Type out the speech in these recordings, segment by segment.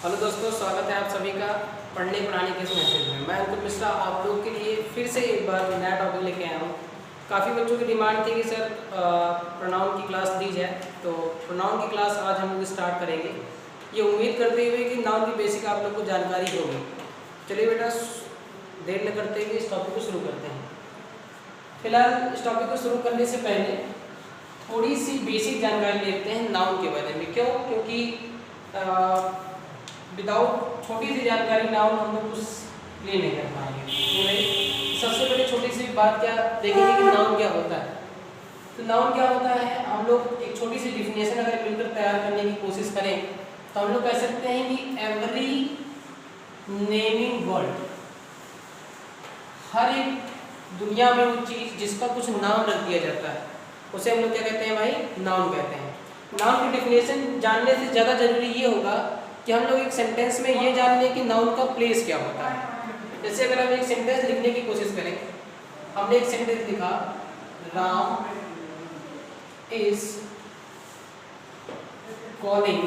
Hello दोस्तों, स्वागत है आप सभी का पढ़ने पढ़ाने के इस मैसेज में। मैं अंकुर मिश्रा आप लोग के लिए फिर से एक बार नया टॉपिक लेके आया हूँ। काफ़ी बच्चों की डिमांड थी कि सर प्रोनाउन की क्लास दी जाए, तो प्रोनाउन की क्लास आज हम लोग स्टार्ट करेंगे, ये उम्मीद करते हुए कि नाउन की बेसिक आप लोग को जानकारी होगी। चलिए बेटा, देर न करते हुए इस टॉपिक को शुरू करते हैं। फिलहाल इस टॉपिक को शुरू करने से पहले थोड़ी सी बेसिक जानकारी लेते हैं नाउन के बारे में। क्यों? क्योंकि विदाउट छोटी सी जानकारी नाउन हम लोग कुछ प्ले नहीं कर पाएंगे। तो भाई सबसे पहले छोटी सी बात क्या देखेंगे कि नाउन क्या होता है। तो नाउन क्या होता है, हम लोग एक छोटी सी डिफिनेशन अगर मिलकर तैयार करने की कोशिश करें तो हम लोग कह सकते हैं कि एवरी नेमिंग वर्ड, हर एक दुनिया में वो चीज़ जिसका कुछ नाम रख दिया जाता है उसे हम लोग क्या कहते हैं भाई? नाउन कहते हैं। नाउन की डिफिनेशन जानने से ज़्यादा जरूरी ये होगा कि हम लोग एक सेंटेंस में ये जान लें कि नाउन का प्लेस क्या होता है। जैसे अगर हम एक सेंटेंस लिखने की कोशिश करें, हमने एक सेंटेंस लिखा, राम इज कॉलिंग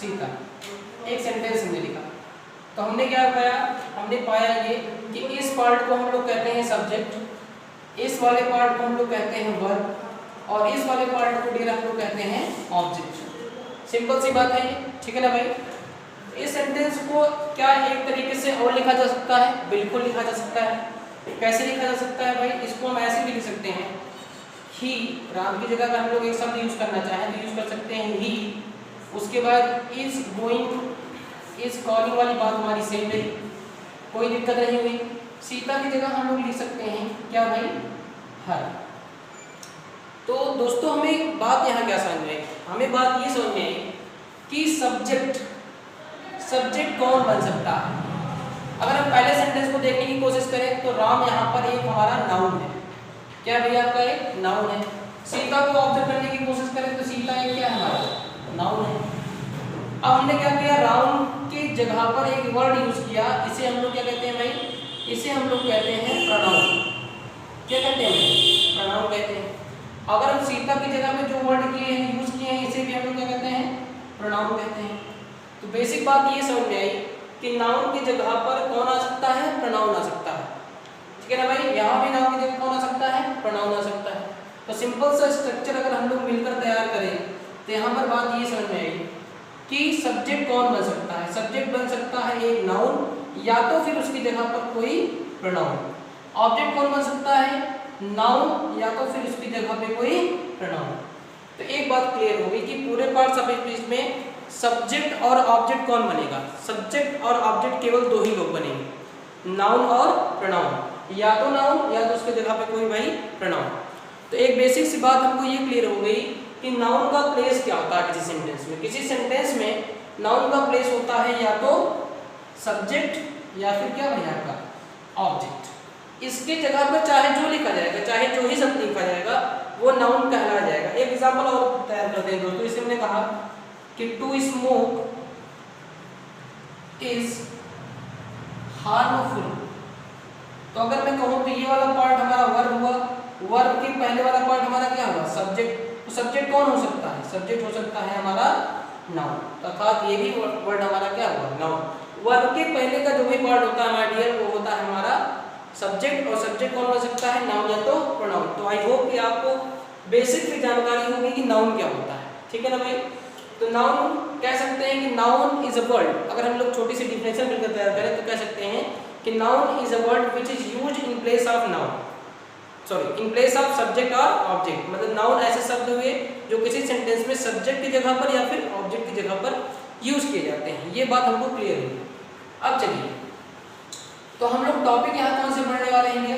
सीता। एक सेंटेंस हमने लिखा, तो हमने क्या पाया? हमने पाया ये कि इस पार्ट को हम लोग कहते हैं सब्जेक्ट, इस वाले पार्ट को हम लोग कहते हैं वर्ब, और इस वाले पार्ट को डियर हम लोग कहते हैं ऑब्जेक्ट। सिंपल सी बात है ये, ठीक है ना भाई। इस सेंटेंस को क्या एक तरीके से और लिखा जा सकता है? बिल्कुल लिखा जा सकता है। कैसे लिखा जा सकता है भाई? इसको हम ऐसे भी लिख सकते हैं, ही, राम की जगह अगर हम लोग एक शब्द यूज करना चाहें तो यूज कर सकते हैं ही। उसके बाद इज गोइंग, इज कॉलिंग वाली बात हमारी सेम रही, कोई दिक्कत नहीं हुई। सीता की जगह हम लोग लिख सकते हैं क्या भाई? हर। तो दोस्तों हमें बात यहाँ क्या समझ में आई? हमें बात ये समझ में आई कि सब्जेक्ट कौन बन सकता है। अगर हम पहले सेंटेंस को देखने की कोशिश करें तो राम यहाँ पर एक हमारा नाउन है। क्या भैया? आपका एक नाउन है। सीता को ऑब्जर्व करने की कोशिश करें तो सीता एक क्या है? हमारा नाउन है। अब हमने क्या किया? राम की जगह पर एक वर्ड यूज किया, इसे हम लोग क्या कहते हैं भाई? इसे हम लोग कहते हैं प्रोनाउन। क्या कहते हैं भाई? प्रोनाउन कहते हैं। अगर हम सीता की जगह में जो वर्ड किए हैं, यूज किए हैं, इसे भी हम लोग क्या कहते हैं? प्रोनाउन कहते हैं। तो बेसिक बात ये समझ में आई कि नाउन की जगह पर कौन आ सकता है? प्रोनाउन आ सकता है। ठीक है ना भाई? यहाँ भी नाउन की जगह कौन आ सकता है? प्रोनाउन आ सकता है। तो सिंपल सा स्ट्रक्चर अगर हम लोग मिलकर तैयार करें तो यहाँ पर बात ये समझ में आई कि सब्जेक्ट कौन बन सकता है। सब्जेक्ट बन सकता है एक नाउन, या तो फिर उसकी जगह पर कोई प्रोनाउन। ऑब्जेक्ट कौन बन सकता है? नाउन, या तो फिर उसकी जगह पे कोई प्रोनाउन। तो एक बात क्लियर होगी कि पूरे पार्ट्स ऑफ स्पीच में सब्जेक्ट और ऑब्जेक्ट कौन बनेगा? सब्जेक्ट और ऑब्जेक्ट केवल दो ही लोग बनेंगे, नाउन और प्रोनाउन। या तो नाउन या तो उसके जगह पे कोई भाई प्रोनाउन। तो एक बेसिक सी बात हमको ये क्लियर हो गई कि नाउन का प्लेस क्या होता है किसी सेंटेंस में। किसी सेंटेंस में नाउन का प्लेस होता है या तो सब्जेक्ट या फिर क्या भैया का? ऑब्जेक्ट। इसके जगह पर चाहे जो लिखा जाएगा, चाहे जो ही शब्द लिखा जाएगा, वो नाउन कहलाया जाएगा। एक एग्जांपल और तैयार करते हैं दोस्तों। इसे हमने कहा कि टू स्मोक इज हार्मफुल। तो अगर मैं कहूं तो ये वाला पार्ट हमारा वर्ब हुआ, वर्ब के पहले वाला पार्ट हमारा क्या हुआ? सब्जेक्ट। तो सब्जेक्ट कौन हो सकता है? सब्जेक्ट हो सकता है हमारा नाउन। अर्थात ये भी वर्ड हमारा क्या हुआ? नाउन। वर्ब के पहले का जो भी पार्ट होता है हमारा डियर, वो होता है हमारा सब्जेक्ट। और सब्जेक्ट कौन हो सकता है? नाउन या तो प्रोनाउन। तो आई होप कि आपको बेसिक भी जानकारी होगी कि नाउन क्या होता है। ठीक है ना भाई? तो नाउन कह सकते हैं कि नाउन इज अ वर्ड। अगर हम लोग छोटी सी डिफिनेशन मिलकर तैयार करें तो कह सकते हैं कि noun is a word which is used in place of noun, sorry in place of subject और ऑब्जेक्ट। मतलब नाउन ऐसे शब्द हुए जो किसी सेंटेंस में सब्जेक्ट की जगह पर या फिर ऑब्जेक्ट की जगह पर यूज किए जाते हैं। ये बात हमको क्लियर हुई। अब चलिए, तो हम लोग टॉपिक यहाँ कौन से पढ़ने वाले हैं?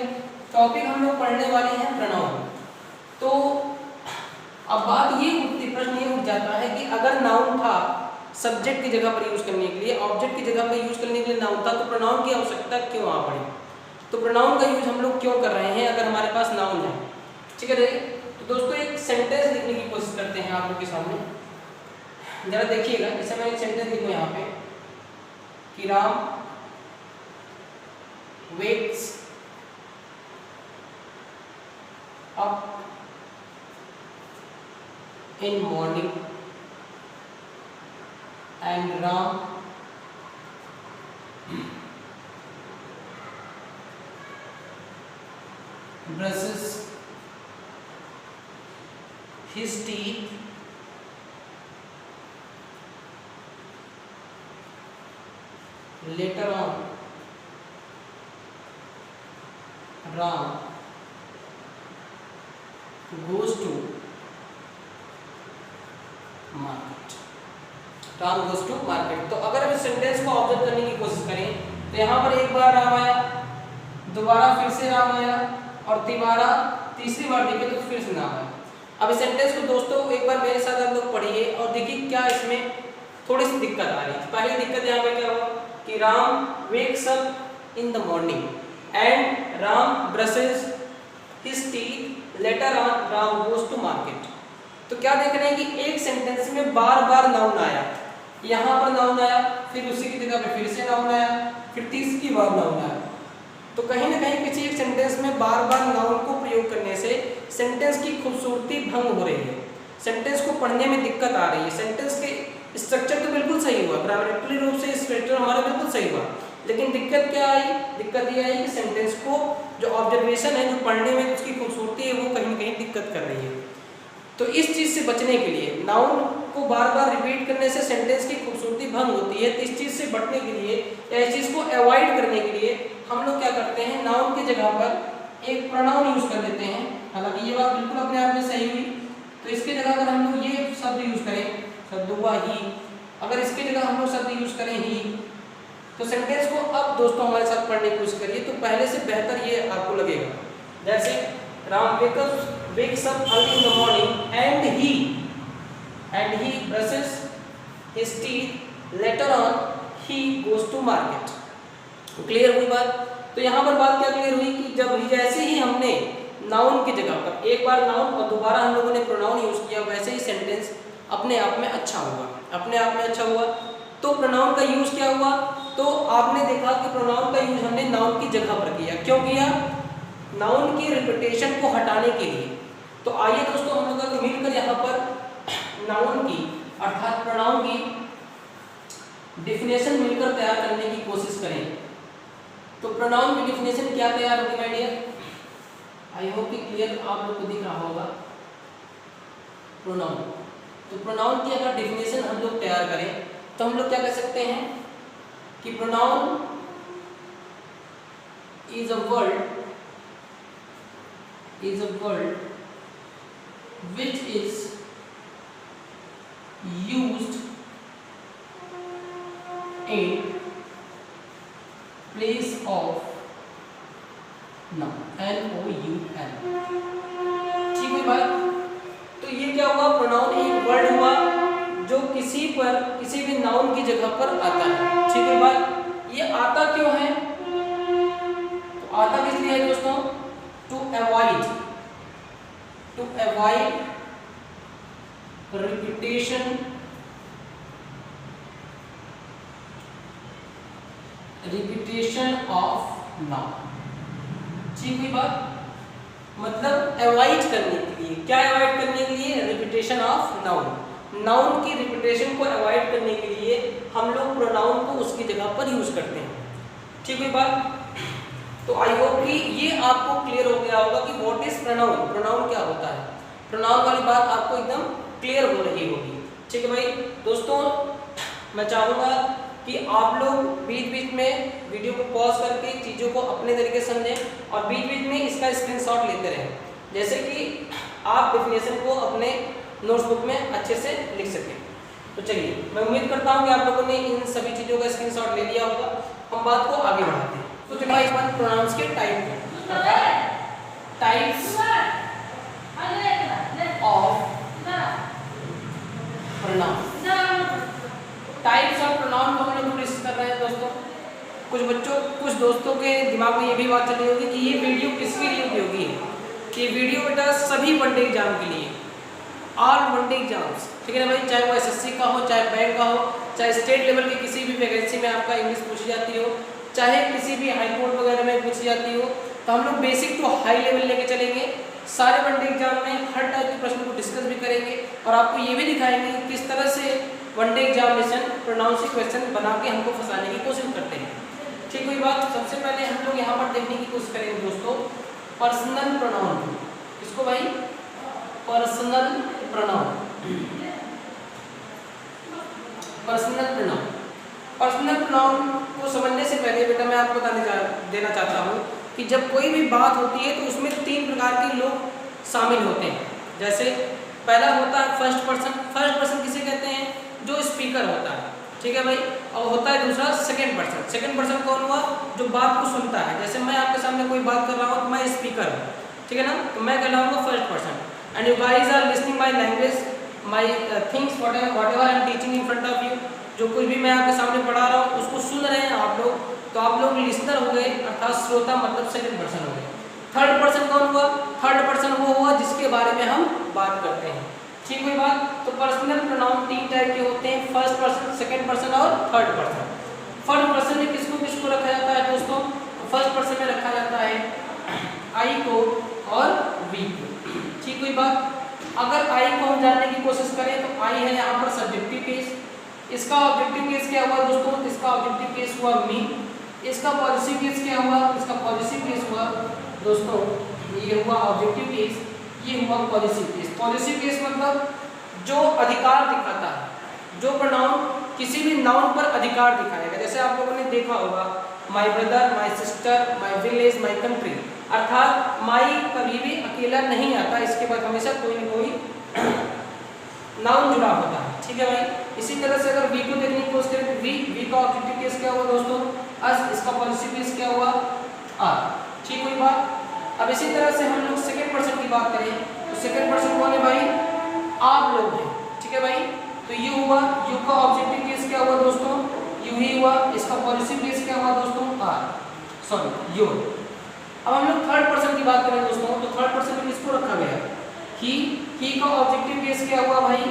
टॉपिक हम लोग पढ़ने वाले हैं प्रोनाउन। तो अब बात ये उठती, प्रश्न ये उठ जाता है कि अगर नाउन था सब्जेक्ट की जगह पर यूज करने के लिए, ऑब्जेक्ट की जगह पर यूज करने के लिए नाउन था, तो प्रोनाउन की आवश्यकता क्यों आ पड़ी? तो प्रोनाउन का यूज हम लोग क्यों कर रहे हैं अगर हमारे पास नाउन है? ठीक है। तो दोस्तों एक सेंटेंस लिखने की कोशिश करते हैं आप लोग के सामने। जरा देखिएगा, जैसे मैं एक सेंटेंस लिखूं यहाँ पे कि Ram wakes up in morning and Ram brushes his teeth later on Ram goes to market. Ram goes to market. तो अगर हम इस सेंटेंस को ऑब्जर्व करने की कोशिश करें तो यहाँ पर एक बार राम आया, दोबारा फिर से राम आया और तिबारा तीसरी बार देखे तो फिर से राम आया। अब इस सेंटेंस को दोस्तों एक बार मेरे साथ आप लोग पढ़िए और देखिए क्या इसमें थोड़ी सी दिक्कत आ रही है। पहली दिक्कत यहाँ पे क्या हुआ कि Ram wakes up in the morning and Ram brushes his teeth later on Ram goes to market. तो क्या देख रहे हैं कि एक सेंटेंस में बार बार नाउन आया, यहाँ पर नाउन आया, फिर उसी की जगह पे फिर से नाउन आया, फिर तीसरी बार नाउन आया। तो कहीं ना कहीं किसी एक सेंटेंस में बार बार नाउन को प्रयोग करने से सेंटेंस की खूबसूरती भंग हो रही है, सेंटेंस को पढ़ने में दिक्कत आ रही है। सेंटेंस के स्ट्रक्चर तो बिल्कुल सही हुआ, ग्रामेटिकली रूप से स्ट्रक्चर हमारा बिल्कुल सही हुआ, लेकिन दिक्कत क्या आई? दिक्कत ये आई कि सेंटेंस को जो ऑब्जर्वेशन है, जो पढ़ने में उसकी खूबसूरती है, वो कहीं ना कहीं दिक्कत कर रही है। तो इस चीज़ से बचने के लिए, नाउन को बार बार रिपीट करने से सेंटेंस की खूबसूरती भंग होती है, तो इस चीज़ से बचने के लिए या इस चीज़ को अवॉइड करने के लिए हम लोग क्या करते हैं, नाउन की जगह पर एक प्रोनाउन यूज कर देते हैं। हालांकि ये बात बिल्कुल अपने आप में सही हुई। तो इसके जगह अगर हम लोग ये शब्द यूज करें, शब्द हुआ ही, अगर इसके जगह हम लोग शब्द यूज करें ही, तो सेंटेंस को अब दोस्तों हमारे साथ पढ़ने की कोशिश करिए तो पहले से बेहतर ये आपको लगेगा। जैसे Ram wakes up early in the morning and he brushes his teeth later on he goes to market। तो क्लियर हुई बात? तो यहाँ पर बात क्या क्लियर हुई कि जब जैसे ही हमने नाउन की जगह पर एक बार नाउन और दोबारा हम लोगों ने प्रोनाउन यूज किया, वैसे ही सेंटेंस अपने आप में अच्छा हुआ, अपने आप में अच्छा हुआ। तो प्रोनाउन का यूज क्या हुआ? तो आपने देखा कि प्रोनाउन का यूज हमने नाउन की जगह पर किया। क्यों किया? नाउन की रिपीटेशन को हटाने के लिए। तो आइए दोस्तों हम लोग मिलकर यहाँ पर नाउन की अर्थात प्रोनाउन की डिफिनेशन मिलकर तैयार करने की कोशिश करें। तो प्रोनाउन की डिफिनेशन क्या तैयार होगी माय डियर? आई होप कि क्लियर आप लोग को दिख रहा होगा प्रोनाउन। तो प्रोनाउन की अगर डिफिनेशन हम लोग तैयार करें तो हम लोग क्या कह सकते हैं कि pronoun is a word which is used in place of noun, N-O-U-N। ठीक है बात? तो ये क्या हुआ? प्रोनाउन एक वर्ड हुआ जो किसी भी नाउन की जगह पर आता है। ठीक है बात? ये आता क्यों है? तो आता किस लिए है दोस्तों? To avoid repetition of noun। ठीक हुई बात? मतलब अवॉइड करने के लिए, क्या अवॉइड करने के लिए? Repetition of noun. नाउन की रिपीटेशन को अवॉइड करने के लिए हम लोग प्रोनाउन को उसकी जगह पर यूज करते हैं। ठीक हुई बात? तो आई होप कि ये आपको क्लियर हो गया होगा कि व्हाट इज प्रोनाउन, प्रोनाउन क्या होता है। प्रोनाउन वाली बात आपको एकदम क्लियर हो रही होगी। ठीक है भाई दोस्तों, मैं चाहूँगा कि आप लोग बीच बीच में वीडियो को पॉज करके चीज़ों को अपने तरीके से समझें और बीच बीच में इसका स्क्रीनशॉट लेते रहें, जैसे कि आप डेफिनेशन को अपने नोट्सबुक में अच्छे से लिख सकें। तो चलिए, मैं उम्मीद करता हूँ कि आप लोगों ने इन सभी चीज़ों का स्क्रीनशॉट ले लिया होगा। हम बात को आगे बढ़ाते हैं। तो चलिए एक बार प्रोनाउंस के types of pronoun, types of pronoun को हम लोग डिस्कस कर रहे हैं दोस्तों। कुछ दोस्तों के दिमाग में ये भी बात चली होगी कि ये वीडियो किसके लिए उपयोगी है। कि वीडियो बेटा सभी वनडे एग्जाम के लिए, ऑल वनडे एग्जाम्स, ठीक है ना भाई, चाहे वो एसएससी का हो, चाहे बैंक का हो, चाहे स्टेट लेवल की किसी भी वैकेंसी में आपका इंग्लिश पूछी जाती हो, चाहे किसी भी हाई कोर्ट वगैरह में पूछी जाती हो, तो हम लोग बेसिक टू हाई लेवल लेके चलेंगे। सारे वनडे एग्जाम में हर टाइप के प्रश्न को डिस्कस भी करेंगे और आपको ये भी दिखाएंगे कि किस तरह से one day examination pronouns question बना के हमको फंसाने की कोशिश करते हैं। ठीक हुई बात। सबसे पहले हम लोग यहाँ पर देखने की कोशिश करेंगे दोस्तों पर्सनल प्रोनाउन। किसको भाई? Personal pronoun. Personal pronoun. Personal pronoun को समझने से पहले बेटा मैं आपको देना चाहता हूँ कि जब कोई भी बात होती है तो उसमें 3 प्रकार के लोग शामिल होते हैं। जैसे पहला होता है फर्स्ट पर्सन। फर्स्ट पर्सन किसे कहते हैं? जो स्पीकर होता है, ठीक है भाई। और होता है दूसरा सेकंड पर्सन। सेकंड पर्सन कौन हुआ? जो बात को सुनता है। जैसे मैं आपके सामने कोई बात कर रहा हूँ तो मैं स्पीकर हूँ, ठीक है ना, तो मैं कहलाऊंगा first person. And you guys are listening my language, my things whatever I am teaching in front of you. जो कुछ भी मैं आपके सामने पढ़ा रहा हूँ उसको सुन रहे हैं आप लोग, तो आप लोग लिसनर हो गए, अर्थात श्रोता, मतलब सेकंड पर्सन हो गए। थर्ड पर्सन कौन हुआ? थर्ड पर्सन वो हुआ जिसके बारे में हम बात करते हैं। ठीक हुई बात। तो पर्सनल प्रोनाउन 3 टाइप के होते हैं, फर्स्ट पर्सन, सेकंड पर्सन और थर्ड पर्सन। फर्स्ट पर्सन में किसको किसको रखा जाता है दोस्तों? फर्स्ट पर्सन में रखा जाता है आई को और वी को। ठीक हुई बात। अगर आई को हम जानने की कोशिश करें तो आई है यहाँ पर सब्जेक्टिव केस। इसका ऑब्जेक्टिव केस क्या हुआ दोस्तों? इसका ऑब्जेक्टिव केस हुआ मी। इसका पॉजिटिव केस क्या हुआ? इसका पॉजिटिव केस हुआ दोस्तों, ये हुआ ऑब्जेक्टिव केस, ये हुआ पॉजिटिव केस। पॉजिटिव केस मतलब जो अधिकार दिखाता है, जो प्रोनाउन किसी भी नाउन पर अधिकार दिखाएगा। जैसे आप लोगों ने देखा होगा my brother, my sister, my village, my country, अर्थात माई कभी भी अकेला नहीं आता, इसके बाद हमेशा कोई न कोई नाउन जुड़ा होता है। ठीक है भाई। इसी तरह से अगर वी को देखने की कोशिश करें तो वी का ऑब्जेक्टिव केस क्या हुआ दोस्तों? अस। इसका पॉजिटिव केस क्या हुआ? आर। ठीक हुई बात। अब इसी तरह से हम लोग सेकंड पर्सन की बात करें तो सेकंड पर्सन कौन है भाई? आप लोग हैं। ठीक है भाई। तो यू हुआ, यू का ऑब्जेक्टिव केस क्या हुआ दोस्तों? यू ही हुआ। इसका पॉजिटिव केस क्या हुआ दोस्तों? Are, sorry your. अब हम लोग थर्ड पर्सन की बात करें दोस्तों तो थर्ड पर्सन में किसको रखा गया? ही का ऑब्जेक्टिव केस क्या हुआ भाई?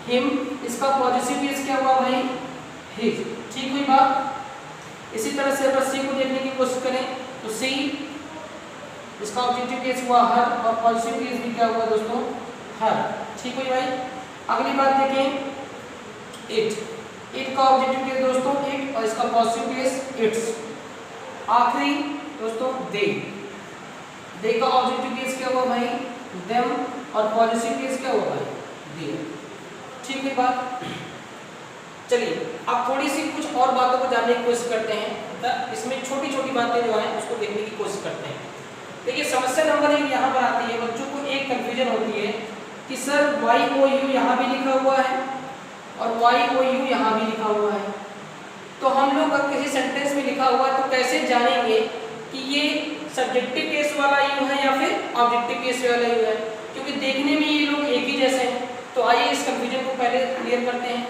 हिम। इसका पॉजिटिव केस क्या हुआ भाई? हिज। ठीक हुई बात। इसी तरह से अगर सी को देखने की कोशिश करें तो सी, इसका ऑब्जेक्टिव केस हुआ हर और पॉजिटिव केस भी क्या हुआ दोस्तों? हर। ठीक हुई भाई। अगली बात देखें इट। इट का ऑब्जेक्टिव केस दोस्तों इट और इसका पॉजिटिव केस इट्स। आखिरी दोस्तों दे। दे का ऑब्जेक्टिव केस क्या हुआ भाई? देम और पॉजिटिव केस क्या हुआ भाई? दे। ठीक हुई बात। चलिए अब थोड़ी सी कुछ और बातों को जानने की कोशिश करते हैं। इसमें छोटी छोटी बातें जो हैं उसको देखने की कोशिश करते हैं। देखिए समस्या नंबर 1 यहाँ पर आती है। बच्चों को एक कंफ्यूजन होती है कि सर YOU यहाँ भी लिखा हुआ है और YOU यहाँ भी लिखा हुआ है, तो हम लोग अगर किसी सेंटेंस में लिखा हुआ है तो कैसे जानेंगे कि ये सब्जेक्टिव केस वाला यू है या फिर ऑब्जेक्टिव केस वाला यू है? क्योंकि देखने में ये लोग एक ही जैसे हैं। तो आइए इस कंफ्यूजन को पहले क्लियर करते हैं।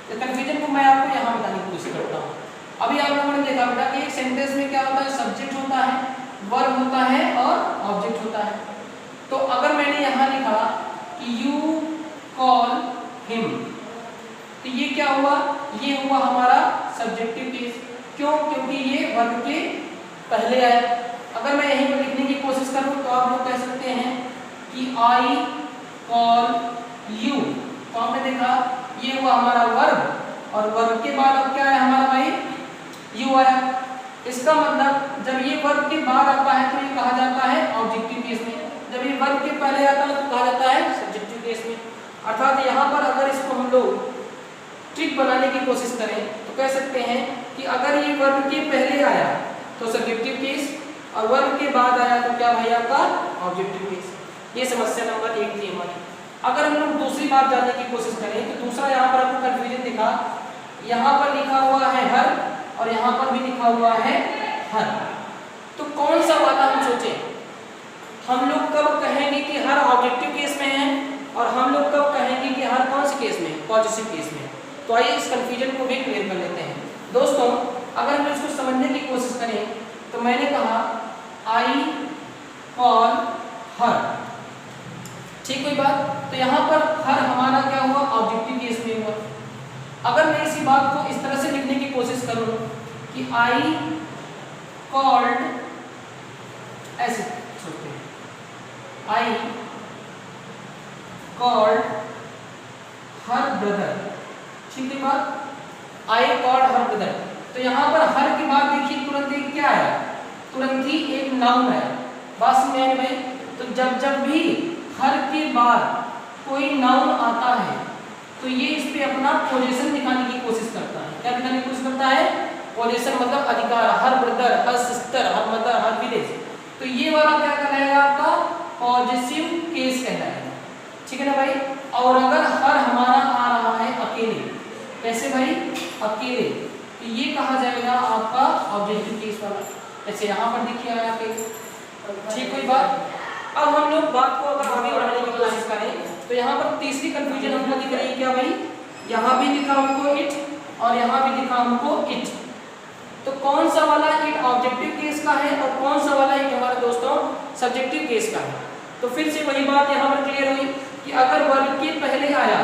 तो कंफ्यूजन को मैं आपको यहाँ बताने की कोशिश करता हूँ। अभी आप लोगों ने देखा बेटा कि एक सेंटेंस में क्या होता है? सब्जेक्ट होता है, वर्ब होता है और ऑब्जेक्ट होता है। तो अगर मैंने यहाँ लिखा कि यू कॉल हिम, तो ये क्या हुआ? ये हुआ हमारा सब्जेक्टिव केस। क्यों? क्योंकि ये वर्ब के पहले आया। अगर मैं यहीं पर लिखने की कोशिश करूँ तो आप लोग कह सकते हैं कि आई कॉल यू, तो आपने देखा ये हुआ हमारा वर्ब और वर्ब के बाद अब क्या है हमारा भाई? यू आया। इसका मतलब जब ये वर्ब के बाद आता है तो ये कहा जाता है ऑब्जेक्टिव केस में, जब ये वर्ब के पहले आता है तो कहा जाता है सब्जेक्टिव केस में। अर्थात यहाँ पर अगर इसको हम लोग ट्रिक बनाने की कोशिश करें तो कह सकते हैं कि अगर ये वर्ब के पहले आया तो सब्जेक्टिव केस और वर्ब के बाद आया तो क्या भाई आपका? Objective case. ये समस्या नंबर 1 थी हमारी। अगर हम लोग दूसरी बात जानने की कोशिश करें तो दूसरा यहाँ पर आपको कंफ्यूजन दिखा, यहाँ पर लिखा हुआ है हर और यहाँ पर भी लिखा हुआ है हर, तो कौन सा वाला हम सोचें? हम लोग कब कहेंगे कि हर ऑब्जेक्टिव केस में है और हम लोग कब कहेंगे कि हर कौन से केस में? पॉजिटिव केस में। तो आइए इस कंफ्यूजन को भी क्लियर कर लेते हैं दोस्तों। अगर हम इसको समझने की कोशिश करें तो मैंने कहा आई कॉल हर, ठीक हुई बात। तो यहाँ पर हर हमारा क्या हुआ? ऑब्जेक्टिव केस में हुआ। अगर मैं इसी बात को इस तरह से लिखने की कोशिश करूं कि आई कॉल्ड, ऐसे सोचते हैं, आई कॉल्ड हर ब्रदर, ठीक है बात, आई कॉल्ड हर ब्रदर। तो यहाँ पर हर के बाद देखिए तुरंत एक क्या है, तुरंत ही एक नाउन है। बात समझ में भाई। तो जब भी हर के बाद कोई नाउन आता है तो ये इस पे अपना पोजीशन दिखाने की कोशिश करता है। क्या दिखाने की कोशिश करता है? पोजीशन, मतलब अधिकार। हर ब्रदर, हर सिस्टर, हर मदर, हर विलेज। तो ये वाला क्या कहलाएगा आपका? पॉजिटिव केस कहलाएगा। ठीक है ना भाई। और अगर हर हमारा आ रहा है अकेले, कैसे भाई? अकेले, तो ये कहा जाएगा आपका ऑब्जेक्टिव केस वाला। जैसे यहाँ पर देखिए आया अकेले। ठीक कोई बात। अब हम लोग बात को अगर आगे बढ़ाने की कोशिश करें तो यहाँ पर तीसरी कंफ्यूजन हमको दिख रही है क्या भाई? यहाँ भी दिखा हमको इट और यहाँ भी दिखा हमको इट। तो कौन सा वाला इट ऑब्जेक्टिव केस का है और कौन सा वाला इट हमारे दोस्तों सब्जेक्टिव केस का है? तो फिर से वही बात यहाँ पर क्लियर हुई कि अगर वर्ब के पहले आया,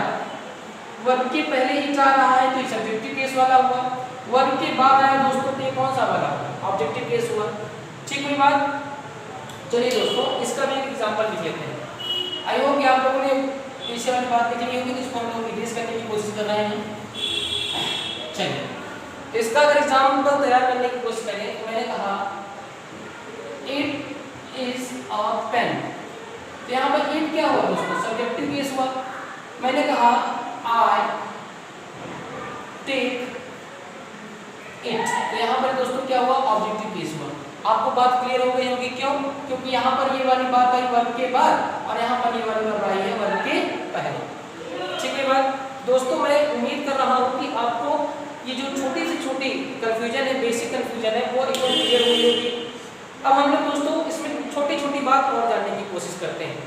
वर्ब के पहले इट आ रहा है तो ये सब्जेक्टिव केस वाला हुआ। वर्ब के बाद आया दोस्तों तो ये कौन सा वाला? ऑब्जेक्टिव केस हुआ। ठीक हुई बात। चलिए दोस्तों इसका भी एक एग्जांपल लिख लेते हैं। आई होप कि आप लोगों ने पीछे वाली बात देख ली होगी, तो इसको हम लोग रिवाइज करने की कोशिश कर रहे हैं। चलिए तो इसका अगर एग्जांपल तैयार करने की कोशिश करें तो मैंने कहा इट इज अ पेन। तो यहाँ पर इट क्या हुआ दोस्तों? सब्जेक्टिव केस हुआ। मैंने कहा आई टेक इट, तो यहाँ पर दोस्तों क्या हुआ? ऑब्जेक्टिव केस हुआ। आपको बात क्लियर हो गई होगी। क्यों? क्योंकि यहाँ पर ये वाली बात आई वर्ब के बाद और यहाँ पर ये वाली बात आई है वर्ब के पहले। ठीक है बात दोस्तों। मैं उम्मीद कर रहा हूँ कि आपको ये जो छोटी से छोटी कंफ्यूजन है, बेसिक कंफ्यूजन है, वो एकदम क्लियर हुई होगी। अब हम लोग दोस्तों इसमें छोटी छोटी बात और जानने की कोशिश करते हैं।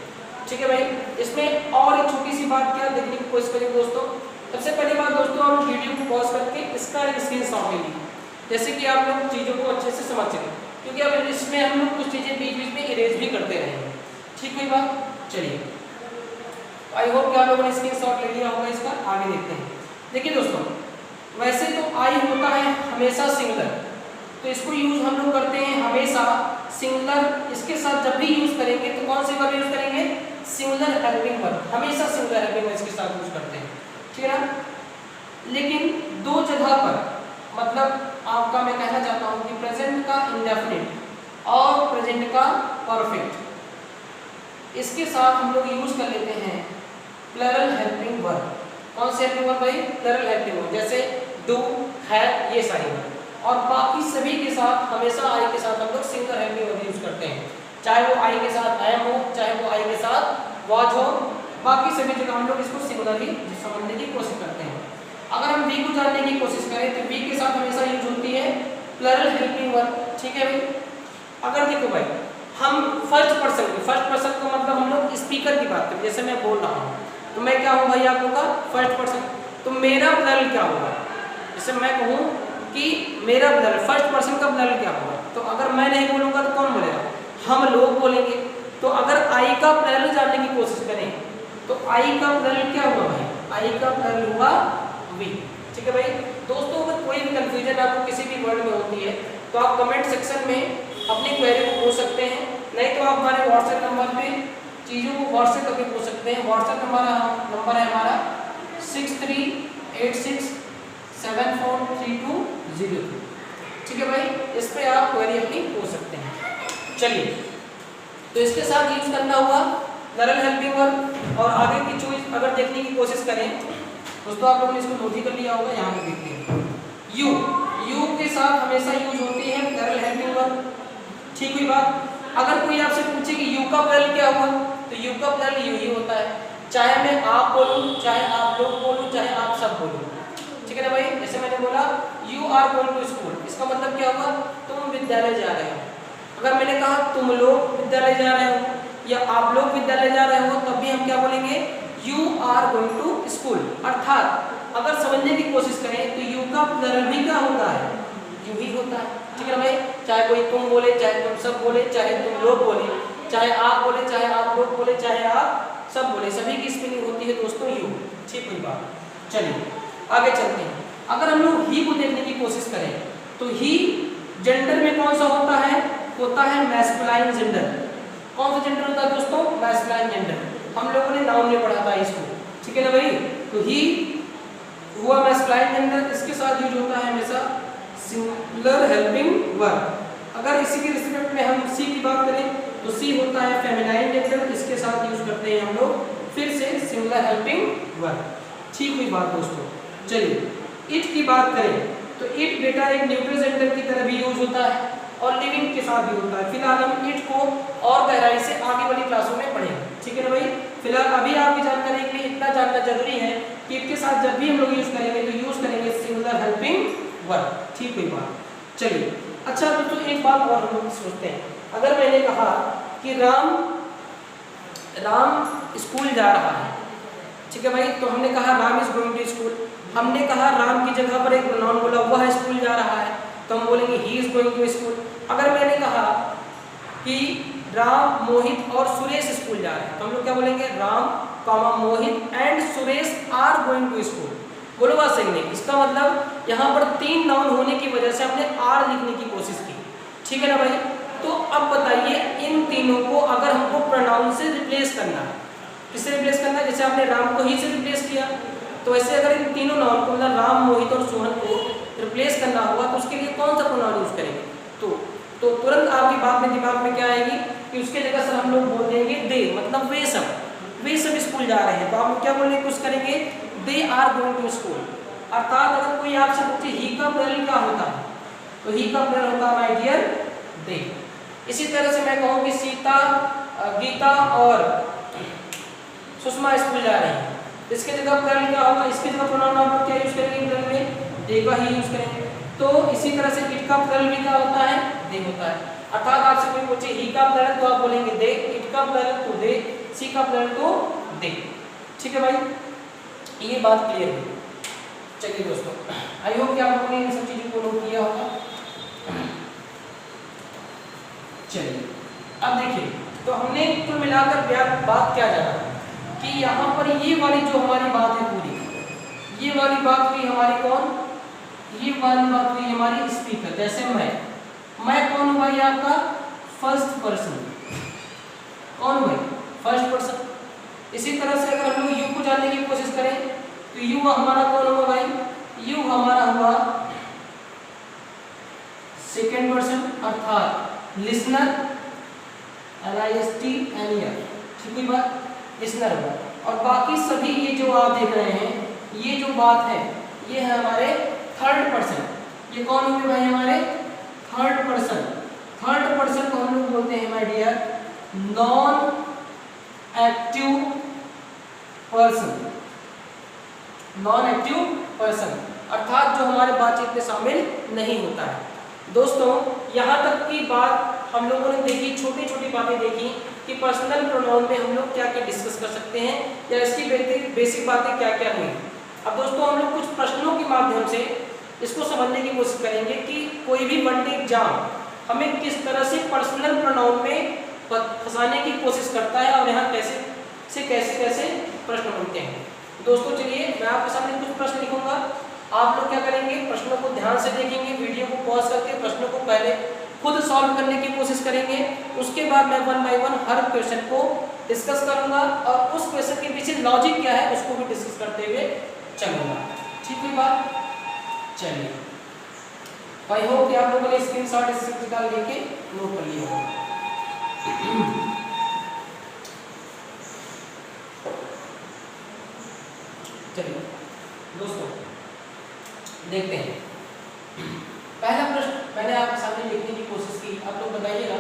ठीक है भाई। इसमें और एक छोटी सी बात क्या देखने की कोशिश करेंगे दोस्तों। सबसे पहली बात दोस्तों, आप वीडियो को पॉज करके इसका एक स्क्रीनशॉट ले लीजिए, जैसे कि आप लोग चीज़ों को अच्छे से समझ सकें, क्योंकि अब इसमें हम लोग कुछ चीज़ें बीच बीच में इरेज भी करते रहेंगे। ठीक हुई बात। चलिए आई होप कि आप लोगों ने स्क्रीनशॉट ले लिया होगा इसका। आगे देखते हैं। देखिए दोस्तों, वैसे तो आई होता है हमेशा सिंगुलर, तो इसको यूज हम लोग करते हैं हमेशा सिंगुलर। इसके साथ जब भी यूज करेंगे तो कौन से वर्ब यूज करेंगे? Singular helping verb. हमेशा सिंगुलर हेल्पिंग वर्ब इसके साथ यूज करते हैं। ठीक है ना। लेकिन दो जगह पर, मतलब आपका मैं कहना चाहता हूँ कि प्रेजेंट का इंडेफिनिट और प्रेजेंट का परफेक्ट, इसके साथ हम लोग यूज कर लेते हैं प्लरल हेल्पिंग वर्ब। कौन से हेल्पिंग वर्ब भाई? प्लरल हेल्पिंग वर्ब, जैसे डू, हैव, ये सारी वर्ब। और बाकी सभी के साथ हमेशा आई के साथ हम लोग सिंगुलर हेल्पिंग वर्ब यूज करते हैं, चाहे वो आई के साथ एम हो, चाहे वो आई के साथ वॉच हो। बाकी सभी जगह हम लोग इसको सिंगुलर ही समझने की कोशिश करते हैं। अगर हम वी को जानने की कोशिश करें तो वी के साथ हमेशा यूज होती है प्लरल हेल्पिंग वर्ब। ठीक है भाई। अगर देखो भाई, हम फर्स्ट पर्सन का मतलब हम लोग स्पीकर की बात करें, जैसे मैं बोल रहा हूँ तो मैं क्या हूँ भाई आप लोग का? First person. तो मेरा प्लरल क्या होगा? जैसे मैं कहूँ कि मेरा प्लरल, फर्स्ट पर्सन का प्लरल क्या होगा? तो अगर मैं नहीं बोलूँगा तो कौन बोलेगा? हम लोग बोलेंगे। तो अगर आई का प्लरल जानने की कोशिश करें तो आई का प्लरल क्या हुआ भाई? आई का प्लरल हुआ वी। ठीक है भाई। दोस्तों अगर कोई भी कंफ्यूजन आपको किसी भी वर्ड में होती है तो आप कमेंट सेक्शन में अपनी क्वेरी को पूछ सकते हैं, नहीं तो आप हमारे व्हाट्सएप नंबर पे चीज़ों को व्हाट्सएप करके पूछ सकते हैं। व्हाट्सएप नंबर है हमारा 6386743202। ठीक है भाई। इस पे आप क्वेरी अपनी पूछ सकते हैं। चलिए तो इसके साथ यूज करना हुआ प्लरल हेल्पिंग वर्ब। और आगे की चीज अगर देखने की कोशिश करें दोस्तों, आप लोगों ने इसको नोट ही कर लिया होगा। यहाँ पे देखते हैं यू, यू के साथ हमेशा यूज होती है प्लरल हेल्पिंग वर्ब। ठीक हुई बात। अगर कोई आपसे पूछे कि यू का प्लरल क्या हुआ, तो यू का प्लरल यू ही होता है, चाहे मैं आप बोलूं, चाहे आप लोग बोलूं, चाहे आप सब बोलूं। ठीक है ना भाई। जैसे मैंने बोला you are going to school, इसका मतलब क्या हुआ? तुम विद्यालय जा रहे हो। अगर मैंने कहा तुम लोग विद्यालय जा रहे हो या आप लोग विद्यालय जा रहे हो, तब भी हम क्या बोलेंगे? You are going to school. अर्थात अगर समझने की कोशिश करें तो यू का प्लरल भी क्या होता है? यू ही होता है। ठीक है ना भाई। चाहे कोई तुम बोले, चाहे तुम सब बोले, चाहे तुम लोग बोले, चाहे आप बोले, चाहे आप लोग बोले, चाहे आप सब बोले, सभी की स्पेलिंग होती है दोस्तों यू। ठीक हुई बात। चलिए आगे चलते हैं। अगर हम लोग ही को देखने की कोशिश करें तो ही जेंडर में कौन सा होता है? होता है मैस्कुलाइन जेंडर। कौन सा जेंडर होता है दोस्तों? Masculine gender. हम लोगों ने नाउन में पढ़ा था इसको। ठीक है ना भाई। तो ही हुआ मैस्कुलाइन जेंडर, इसके साथ यूज होता है हमेशा सिंगुलर हेल्पिंग वर्ब। अगर इसी के रिस्पेक्ट में हम सी की बात करें तो सी होता है फेमिनाइन जेंडर, इसके साथ यूज करते हैं हम लोग फिर से सिंगुलर हेल्पिंग वर्ब। ठीक हुई बात दोस्तों। चलिए इट की बात करें तो इट बेटा एक न्यूट्रल जेंडर की तरह भी यूज होता है और लिविंग के साथ भी होता है। फिलहाल हम इट को और गहराई से आगे वाली क्लासों में पढ़ेंगे, ठीक है ना भाई। फिलहाल अभी आपकी जानकारी के लिए इतना जानना जरूरी है कि इट के साथ जब भी हम लोग यूज करेंगे तो यूज करेंगे सिंगुलर हेल्पिंग वर्ब। ठीक हुई बात। चलिए अच्छा दोस्तों एक बात और हम लोग सोचते हैं, अगर मैंने कहा कि राम स्कूल जा रहा है, ठीक है भाई, तो हमने कहा Ram is going to school. हमने कहा राम की जगह पर एक प्रोनाउन बोला वह स्कूल जा रहा है, तो हम बोलेंगे he is going to school. अगर मैंने कहा कि राम, मोहित और सुरेश स्कूल जा रहे हैं, तो हम लोग क्या बोलेंगे, Ram comma Mohit and Suresh are going to school. बोलो बात सही नहीं। इसका मतलब यहाँ पर 3 नाउन होने की वजह से हमने आर लिखने की कोशिश की, ठीक है ना भाई। तो अब बताइए इन तीनों को अगर हमको प्रोनाउन से रिप्लेस करना है, किससे रिप्लेस करना है? जैसे आपने राम को ही से रिप्लेस किया, तो ऐसे अगर इन तीनों नाउन को मतलब राम, मोहित और सोहन को रिप्लेस करना हुआ तो उसके लिए कौन सा प्रोनाउन यूज करेंगे? तो तुरंत आपकी बात में दिमाग में क्या आएगी कि उसके जगह सर हम लोग बोल देंगे दे, मतलब वे सब स्कूल जा रहे हैं। तो आप क्या बोलने की कोशिश करेंगे, they are going to school. अर्थात अगर कोई आपसे पूछे ही का प्लूरल क्या होता है, तो ही का प्लूरल होता है माय डियर दे। इसी तरह से मैं कहूँ कि सीता, गीता और सुषमा स्कूल जा रही है, इसके जगह प्लूरल क्या होगा, इसके जगह प्रोनाउन आप लोग क्या यूज करेंगे, प्लूरल में दे का ही यूज करेंगे। तो इसी तरह से इट का प्लूरल भी क्या होता है, दे होता है। अर्थात आपसे कोई पूछे ही का प्लूरल तो आप बोलेंगे दे, इट का प्लूरल तो दे, सी का प्लूरल तो दे। ठीक है भाई, ये बात क्लियर है। चलिए दोस्तों, आई होप कि आप लोगों ने इन सब चीजों को नोट किया होगा। चलिए अब देखिए, तो हमने कुल मिलाकर बात क्या जाना कि यहाँ पर ये वाली जो हमारी बात है पूरी, ये वाली बात हुई हमारी कौन, ये वाली बात हुई हमारी स्पीकर। जैसे मैं कौन हुआ, ये आपका फर्स्ट पर्सन, कौन हुआ, फर्स्ट पर्सन। इसी तरह से अगर हम लोग यू को जानने की कोशिश करें तो यू हमारा कौन हुआ भाई, यू हमारा हुआ सेकेंड पर्सन, अर्थात लिसनर, LISTNER। ठीक हुई बात, लिसनर हुआ। और बाकी सभी ये जो आप देख रहे हैं, ये जो बात है ये है हमारे थर्ड पर्सन। ये कौन हुए भाई, हमारे थर्ड पर्सन। थर्ड पर्सन को हम लोग बोलते हैं my dear non active person, non active person, अर्थात जो हमारे बातचीत में शामिल नहीं होता है। दोस्तों यहाँ तक की बात हम लोगों ने देखी, छोटी छोटी बातें देखी कि पर्सनल प्रोनाउन में हम लोग क्या क्या डिस्कस कर सकते हैं या इसकी बेसिक बातें क्या क्या हुई। अब दोस्तों हम लोग कुछ प्रश्नों के माध्यम से इसको समझने की कोशिश करेंगे कि कोई भी वन डे एग्जाम हमें किस तरह से पर्सनल प्रोनाउन में फंसाने की कोशिश करता है और यहाँ कैसे प्रश्न बनते हैं। दोस्तों चलिए मैं आपके सामने कुछ प्रश्न लिखूंगा, आप लोग क्या करेंगे, प्रश्नों को ध्यान से देखेंगे, वीडियो को पॉज करके प्रश्नों को पहले खुद सॉल्व करने की कोशिश करेंगे। उसके बाद मैं 1 बाय 1 हर क्वेश्चन को डिस्कस करूंगा और उस क्वेश्चन के पीछे लॉजिक क्या है उसको भी डिस्कस करते हुए चलूंगा। ठीक है बात, चलिए आई होप कि आप लोगों ने स्क्रीनशॉट इससे निकाल लेके नोट कर लिया होगा। चलिए दोस्तों देखते हैं, पहला प्रश्न मैंने आपके सामने लिखने की कोशिश की, आप लोग बताइएगा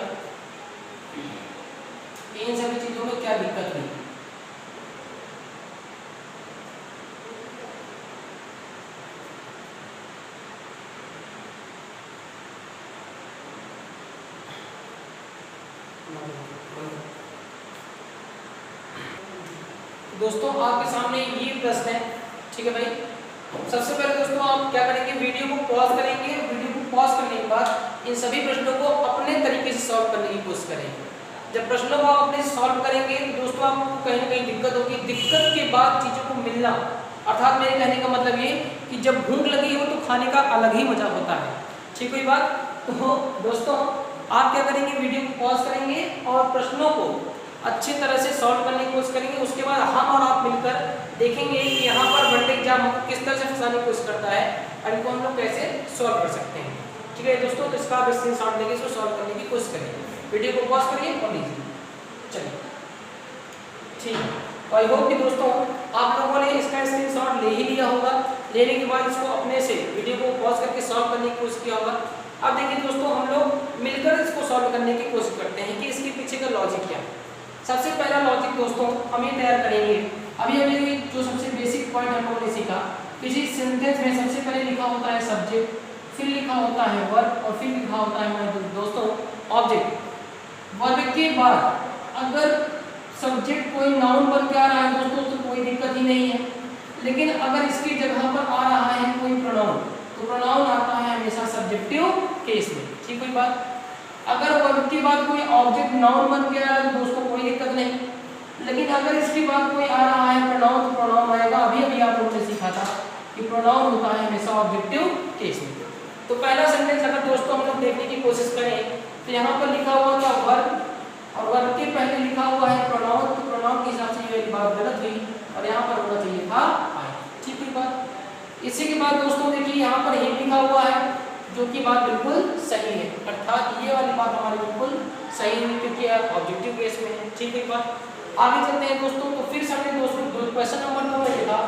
कि इन सभी चीजों में क्या दिक्कत हुई। दोस्तों आपके सामने ये प्रश्न है, ठीक है भाई। सबसे पहले दोस्तों आप क्या करेंगे, वीडियो को पॉज करेंगे, वीडियो को पॉज करने के बाद इन सभी प्रश्नों को अपने तरीके से सॉल्व करने की कोशिश करेंगे। जब प्रश्नों को आप अपने सॉल्व करेंगे तो दोस्तों आपको कहीं ना कहीं दिक्कत होगी, दिक्कत के बाद चीज़ों को मिलना, अर्थात मेरे कहने का मतलब ये कि जब भूख लगी हो तो खाने का अलग ही मजा होता है। ठीक हुई बात। तो दोस्तों आप क्या करेंगे, वीडियो को पॉज करेंगे और प्रश्नों को अच्छी तरह से सॉल्व करने की कोशिश करेंगे। उसके बाद हम और आप मिलकर देखेंगे कि यहाँ पर वन टेक एग्जाम किस तरह से फंसाने की कोशिश करता है और इनको हम लोग कैसे सॉल्व कर सकते हैं। ठीक है दोस्तों, तो इसका आप स्क्रीनशॉट लेके इसको सॉल्व करने की कोशिश करिए। वीडियो को पॉज करिए और लीजिए। चलिए ठीक है, तो आई होप कि दोस्तों आप लोगों ने इसका स्क्रीनशॉट ले ही लिया होगा। लेने के बाद इसको अपने से वीडियो को पॉज करके सॉल्व करने की कोशिश किया होगा। अब देखिए दोस्तों, हम लोग मिलकर इसको सॉल्व करने की कोशिश करते हैं कि इसके पीछे का लॉजिक क्या है। सबसे पहला लॉजिक दोस्तों हम ये तैयार करेंगे। अभी जो सबसे बेसिक पॉइंट हम लोगों ने सीखा, किसी सेंटेंस में सबसे पहले लिखा होता है सब्जेक्ट, फिर लिखा होता है वर्ब और फिर लिखा होता है हमारे दोस्तों ऑब्जेक्ट। वर्ब के बाद अगर सब्जेक्ट कोई नाउन बन के आ रहा है दोस्तों तो कोई दिक्कत ही नहीं है, लेकिन अगर इसकी जगह पर आ रहा है कोई प्रोनाउन तो प्रोनाउन आता है हमेशा सब्जेक्टिव केस में। ठीक हुई बात। अगर वर्ब के बाद कोई ऑब्जेक्ट नाउन बन के आ रहा है तो दोस्तों कोई दिक्कत नहीं, लेकिन अगर इसके बाद कोई आ रहा है प्रोनाउन तो प्रोनाउन आएगा। अभी आप लोगों ने सीखा था कि प्रोनाउन होता है हमेशा ऑब्जेक्टिव केस में। तो पहला सेंटेंस अगर दोस्तों हम लोग देखने की कोशिश करें तो यहाँ पर लिखा हुआ था वर्ब और वर्ब के पहले लिखा हुआ है प्रोनाउन, तो प्रोनाउन के हिसाब से ये बात गलत हुई और यहाँ पर होना चाहिए था आई। ठीक हुई बात। इसी के बाद दोस्तों देखिए यहाँ पर हिम लिखा हुआ है जो कि बात बिल्कुल सही है, अर्थात ये वाली बात हमारी बिल्कुल सही है क्योंकि ऑब्जेक्टिव केस में है। ठीक है बात। आगे चलते हैं दोस्तों। तो फिर हमने दोस्तों क्वेश्चन नंबर 2 में लिखा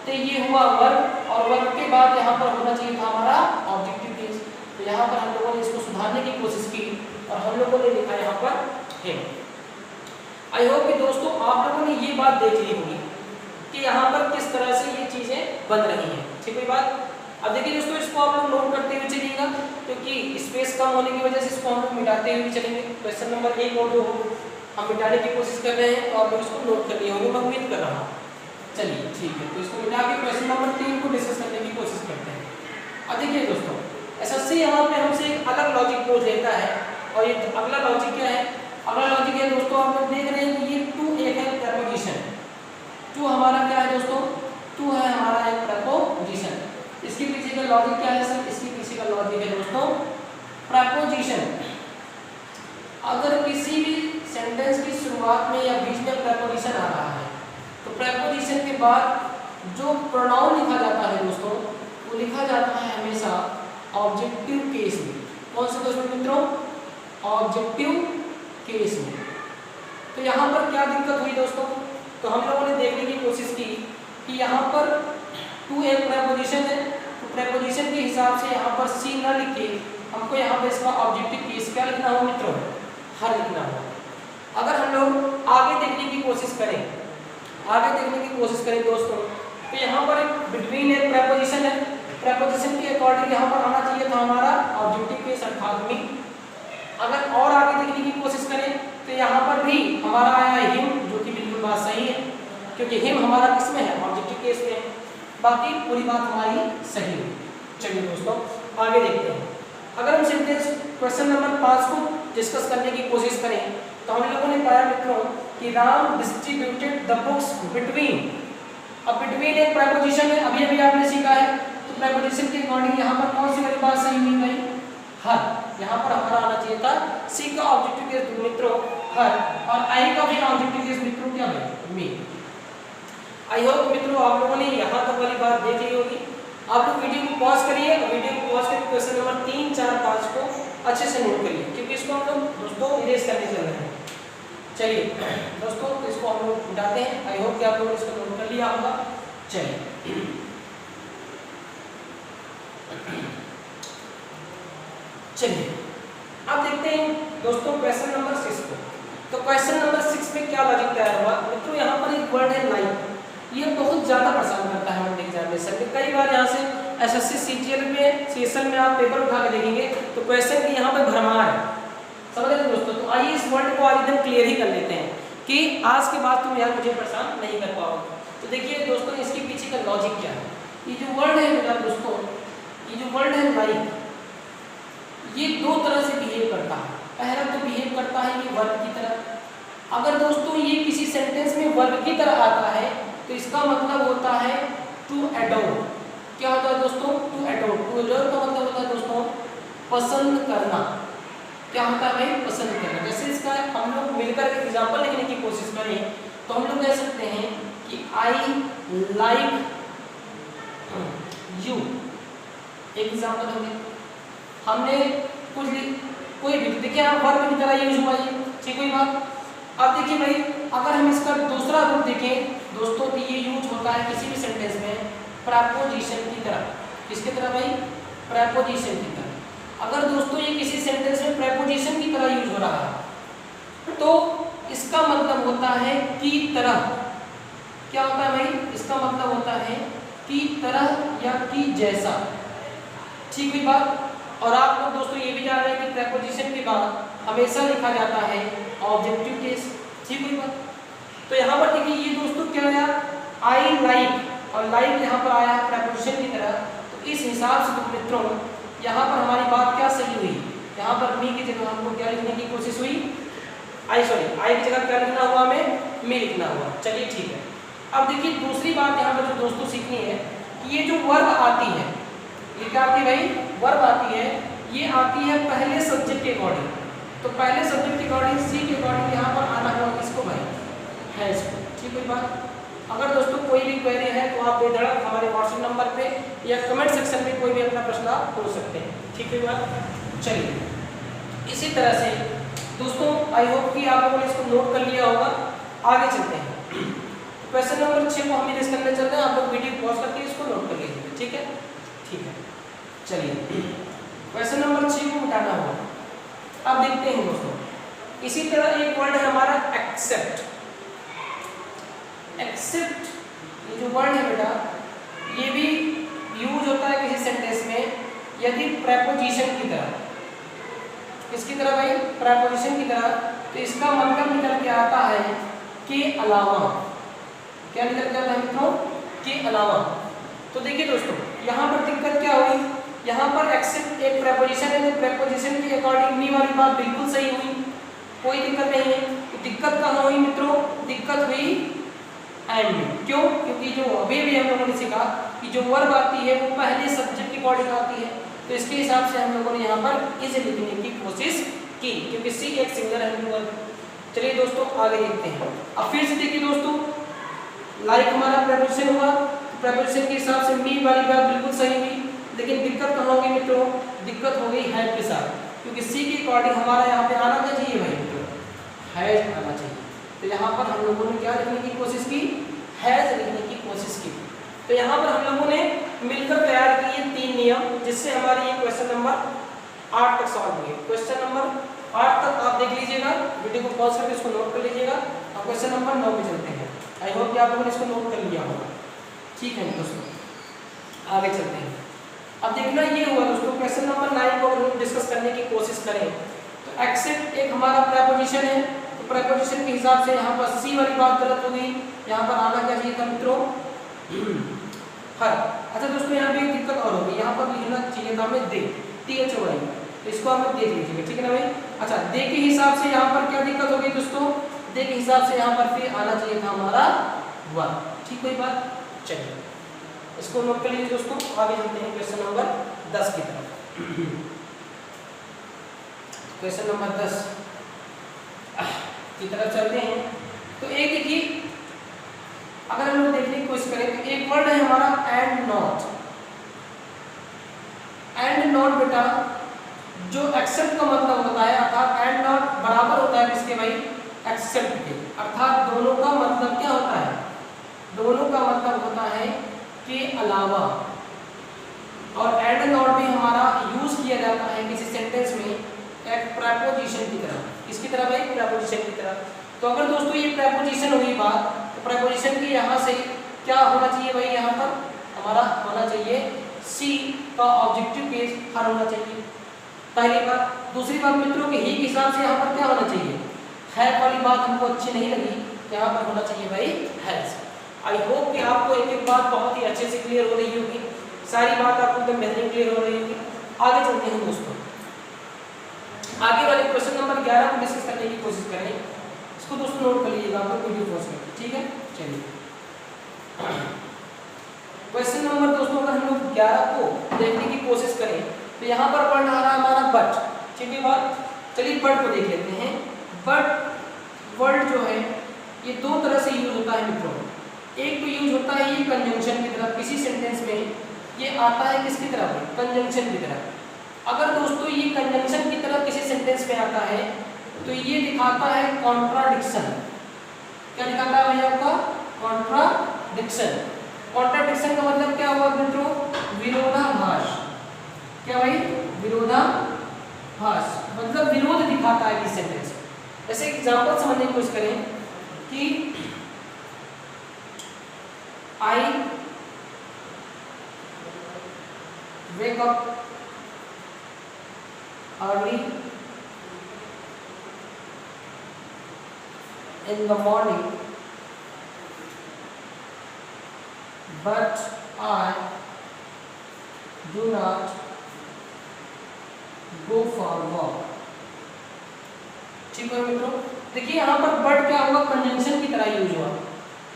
तो ये हुआ वर्ब और वर्ब के बाद यहाँ पर होना चाहिए था हमारा ऑब्जेक्टिव केस। तो यहाँ पर हम लोगों ने इसको सुधारने की कोशिश की और हम लोगों ने लिखा यहाँ पर है। आई होप कि दोस्तों आप लोगों ने ये बात देख ली होगी कि यहाँ पर किस तरह से ये चीजें बन रही हैं। ठीक है बात। अब देखिए दोस्तों, इसको आप लोग नोट करते हुए चलिएगा क्योंकि स्पेस कम होने की वजह से इसको हम लोग मिटाते हुए चलेंगे। क्वेश्चन नंबर 1 और 2 हम मिटाने की कोशिश कर रहे हैं तो आप लोग इसको नोट कर लिए होंगे, मैं उम्मीद कर रहा हूँ। चलिए ठीक है, तो इसको मिटा के क्वेश्चन नंबर 3 को डिस्कस करने की कोशिश करते हैं। अब देखिए दोस्तों, एसएससी यहाँ पे हमसे एक अलग लॉजिक पूछ लेता है और ये अगला लॉजिक क्या है? अगला लॉजिक है दोस्तों, आप लोग देख रहे हैं कि ये टू एक है प्रपोजिशन। टू हमारा क्या है दोस्तों? टू है हमारा एक प्रपोजिशन। इसके पीछे का लॉजिक क्या है सर? इसके पीछे का लॉजिक है दोस्तों प्रपोजिशन। अगर किसी भी सेंटेंस की शुरुआत में या बीच में प्रपोजिशन आ रहा है तो प्रपोजिशन के बाद जो प्रोनाउन लिखा जाता है दोस्तों वो लिखा जाता है हमेशा ऑब्जेक्टिव केस में। कौन से दोस्तों मित्रों? ऑब्जेक्टिव केस में। तो यहाँ पर क्या दिक्कत हुई दोस्तों? तो हम लोगों ने देखने की कोशिश की कि यहाँ पर टू एक प्रपोजिशन है तो प्रपोजिशन के हिसाब से यहाँ पर सी न लिख के हमको यहाँ पर इसका ऑब्जेक्टिव केस क्या लिखना हो मित्रों? हर लिखना हो। अगर हम लोग आगे देखने की कोशिश करें दोस्तों तो यहाँ पर बिटवीन एक प्रपोजिशन है। प्रपोजिशन के अकॉर्डिंग यहाँ पर आना चाहिए था हमारा ऑब्जेक्टिव केस अर्थात मी। अगर और आगे देखने की कोशिश करें तो यहाँ पर भी हमारा आया है हिम, जो कि बिल्कुल बात सही है क्योंकि हिम हमारा किसमें है? ऑब्जेक्टिव केस में है। बाकी पूरी बात हमारी सही है। चलिए दोस्तों आगे देखते हैं। अगर हम सेंटेंस क्वेश्चन नंबर 5 को डिस्कस करने की कोशिश करें तो हम लोगों ने पाया मित्रों कि Ram distributed the books between. अब बिटवीन एक प्रपोजिशन है, अभी आपने सीखा है, तो प्रपोजिशन के अकॉर्डिंग यहाँ पर कौन सी वाली बात सही मिल गई? हर। यहाँ पर हमारा आना चाहिए था सी का ऑब्जेक्टिव केस मित्रों हर और आई का भी ऑब्जेक्टिव केस मित्रों क्या है? मी। आई होप मित्रों आप लोगों ने यहाँ तक वाली बात देख ली होगी। आप लोग वीडियो को पॉज करिए, वीडियो को पॉज करके क्वेश्चन नंबर 3, 4, 5 को अच्छे से नोट करिए क्योंकि इसको हम लोग दोस्तों इरेज करने चल रहे हैं। चलिए दोस्तों इसको हम लोग मिटाते हैं। आई होप कि आप लोगों ने इसको नोट कर लिया होगा। चलिए अब देखते हैं दोस्तों क्वेश्चन नंबर 6 को। तो क्वेश्चन नंबर 6 में क्या लॉजिक तैयार हुआ मित्रों? यहाँ पर एक वर्ड है लाइक। ये बहुत ज्यादा परेशान करता है हमारे एग्जामिनेशन में। कई बार यहाँ से एसएससी सीजीएल में सेशन में आप पेपर उठा के देखेंगे तो क्वेश्चन की यहाँ पर भरमार है। समझ रहे दोस्तों? तो आइए इस वर्ड को आज एकदम क्लियर ही कर लेते हैं कि आज के बाद तुम यार मुझे परेशान नहीं कर पाओगे। तो देखिए दोस्तों इसके पीछे का लॉजिक क्या है। ये जो वर्ड है मेरा दोस्तों, ये जो वर्ड है लाइक, ये दो तरह से बिहेव करता है। पहला तो बिहेव करता है ये वर्ब की तरह। अगर दोस्तों ये किसी सेंटेंस में वर्ब की तरह आता है तो इसका मतलब होता है टू एडोर। क्या होता है दोस्तों? To adore. टू एडोर का मतलब होता है दोस्तों पसंद करना। क्या होता है भाई? पसंद करना। जैसे इसका हम लोग मिलकर एग्जाम्पल लिखने की कोशिश करें तो हम लोग कह सकते हैं कि आई लाइक यू, एक एग्जाम्पल हो गया। हमने कुछ कोई भी देखिए यहाँ वर्ब की तरह यूज हुआ ये, ठीक हुई बात। अब देखिए भाई अगर हम इसका दूसरा रूप देखें दोस्तों तो ये यूज होता है किसी भी सेंटेंस में प्रेपोजिशन की तरह। किसकी तरह भाई? प्रेपोजिशन की तरह। अगर दोस्तों ये किसी सेंटेंस में प्रेपोजिशन की तरह यूज हो रहा है तो इसका मतलब होता है की तरह। क्या होता है भाई? इसका मतलब होता है की तरह या की जैसा, ठीक हुई बात। और आप लोग दोस्तों ये भी जान रहे हैं कि प्रेपोजिशन के बाद हमेशा लिखा जाता है ऑब्जेक्टिव केस, ठीक हुई बात। तो यहाँ पर देखिए ये दोस्तों क्या आया, आई लाइक, और लाइक यहाँ पर आया है प्रेपोजिशन की तरह। तो इस हिसाब से तो मित्रों यहाँ पर हमारी बात क्या सही हुई, यहाँ पर मी की जगह हमको क्या लिखने की कोशिश हुई, आई की जगह क्या लिखना हुआ, हमें मी लिखना हुआ। चलिए ठीक है। अब देखिए दूसरी बात यहाँ पर जो दोस्तों सीखनी है कि ये जो वर्ब आती है, ये क्या आती है भाई? वर्ब आती है, ये आती है पहले सब्जेक्ट के अकॉर्डिंग। तो पहले सब्जेक्ट के अकॉर्डिंग सी के अकॉर्डिंग यहाँ पर आना होगा किसको भाई? हैज को, ठीक हुई बात। अगर दोस्तों कोई भी क्वेरी है तो आप बेधड़क हमारे व्हाट्सएप नंबर पे या कमेंट सेक्शन में कोई भी अपना प्रश्न आप पूछ सकते हैं, ठीक है बात। चलिए इसी तरह से दोस्तों आई होप कि आप लोगों ने इसको नोट कर लिया होगा। आगे चलते हैं, क्वेश्चन नंबर 6 को हम डिस्कस करने चलते हैं। आप लोग वीडियो पॉज करके इसको नोट कर लीजिए, ठीक है? ठीक है, चलिए क्वेश्चन नंबर 6 को मिटाना होगा। अब देखते हैं दोस्तों, इसी तरह एक वर्ड है हमारा एक्सेप्ट। एक्सेप्ट ये जो वर्ड है बेटा, ये भी यूज होता है किसी सेंटेंस में यदि प्रेपोजिशन की तरह। किसकी तरह भाई? प्रेपोजिशन की तरह। तो इसका मतलब निकल के आता है के अलावा। क्या निकल के आता है मित्रों? के अलावा। तो देखिए दोस्तों यहाँ पर दिक्कत क्या हुई, यहाँ पर एक्सेप्ट एक प्रेपोजिशन है, तो प्रेपोजिशन के अकॉर्डिंग मी वाली बात बिल्कुल सही हुई, कोई दिक्कत नहीं है। तो दिक्कत कहाँ हुई मित्रों? दिक्कत हुई एंड में। क्यों? क्योंकि जो अभी भी हम लोगों ने सीखा कि जो वर्ब आती है वो पहले सब्जेक्ट के अकॉर्डिंग आती है। तो इसके हिसाब से हम लोगों ने यहाँ पर इसे लिखने की कोशिश की, क्योंकि सी एक सिंगल है वर्ब। चलिए दोस्तों आगे देखते हैं। अब फिर से देखिए दोस्तों, लाइक हमारा प्रेपोजिशन हुआ, प्रेपोजिशन के हिसाब से मी वाली बात बिल्कुल सही हुई, लेकिन दिक्कत कहाँ होगी मित्रों? दिक्कत हो गई हैव के साथ, क्योंकि सी के अकॉर्डिंग हमारा यहाँ पे आना क्या चाहिए भाई मित्रों? हैज आना चाहिए। तो यहाँ पर हम लोगों ने क्या लिखने की कोशिश की? हैज लिखने की कोशिश की। तो यहाँ पर हम लोगों ने मिलकर तैयार किए 3 नियम, जिससे हमारी ये क्वेश्चन नंबर 8 तक सॉल्व हुई। क्वेश्चन नंबर 8 तक आप देख लीजिएगा, वीडियो को पॉज करके इसको नोट कर लीजिएगा। अब क्वेश्चन नंबर 9 पे चलते हैं। आई होप कि आप लोगों ने इसको नोट कर लिया होगा, ठीक है दोस्तों? आगे चलते हैं। अब देखना ये हुआ दोस्तों, क्वेश्चन नंबर 9 को अगर हम डिस्कस करने की कोशिश करें तो एक्सेप्ट एक हमारा प्रेपोजिशन है, तो प्रेपोजिशन के हिसाब से यहाँ पर सी वाली बात गलत हो गई, यहाँ पर आना क्या चाहिए था मित्रों? हर। अच्छा दोस्तों यहाँ पे एक दिक्कत और होगी, यहाँ पर लिखना चाहिए था हमें दे, THOI, तो इसको हमें देख लीजिएगा, ठीक है ना भाई? अच्छा दे के हिसाब से यहाँ पर क्या दिक्कत होगी दोस्तों? दे के हिसाब से यहाँ पर फिर आना चाहिए था हमारा वन, ठीक हुई बात? चलिए इसको नोट कर लीजिए दोस्तों। आगे चलते हैं क्वेश्चन नंबर 10 की तरफ। क्वेश्चन नंबर 10 की तरफ चलते हैं। तो एक देखिए, अगर हम लोग देखने की कोशिश करें तो एक वर्ड है हमारा एंड नॉट। एंड नॉट बेटा जो एक्सेप्ट का मतलब होता है, अर्थात एंड नॉट बराबर होता है किसके भाई? एक्सेप्ट के। अर्थात दोनों का मतलब क्या होता है? दोनों का मतलब होता है के अलावा। और एंड नॉट भी हमारा यूज किया जाता है किसी सेंटेंस में एक प्रेपोजिशन की तरह। किसकी तरह भाई? प्रेपोजिशन की तरह। तो अगर दोस्तों ये प्रेपोजिशन हुई बात, तो प्रेपोजिशन की यहाँ से क्या होना चाहिए भाई? यहाँ पर हमारा होना चाहिए सी का ऑब्जेक्टिव केस हर होना चाहिए, पहली बात। दूसरी बात मित्रों के ही हिसाब से यहाँ पर क्या होना चाहिए? है वाली बात हमको अच्छी नहीं लगी, यहाँ पर होना चाहिए भाई हैज। आई होप कि आपको एक एक बात बहुत ही अच्छे से क्लियर हो रही होगी, सारी बात आपको एकदम बेहतरीन क्लियर हो रही होगी। आगे चलते हैं दोस्तों, आगे वाले क्वेश्चन नंबर 11 को डिस्कस करने की कोशिश करें। इसको दोस्तों नोट कर लीजिएगा, आपको वीडियो पॉज करके, ठीक है? चलिए क्वेश्चन नंबर दोस्तों अगर हम लोग 11 को देखने की कोशिश करें तो यहाँ पर पढ़ना आ रहा है हमारा बट, ठीक है बात? चलिए बट को देख लेते हैं। बट वर्ड जो है ये दो तरह से यूज होता है मित्रों। एक तो यूज होता है ये कंजंक्शन की तरह, किसी सेंटेंस में ये आता है किसकी तरह, कंजंक्शन की तरह। अगर दोस्तों ये कंजंक्शन की तरह किसी सेंटेंस में आता है तो ये दिखाता है कॉन्ट्राडिक्शन। क्या दिखाता है भैया आपका, कॉन्ट्राडिक्शन। कॉन्ट्राडिक्शन का मतलब क्या हुआ मित्रों, विरोधाभास। क्या भाई, विरोधाभास मतलब विरोध दिखाता है किसी सेंटेंस। जैसे एग्जांपल समझने की कोशिश करें कि I wake up early in the morning, but I do not go for walk। ठीक है मित्रों, देखिए यहाँ पर बट क्या हुआ, कंजंक्शन की तरह यूज हुआ।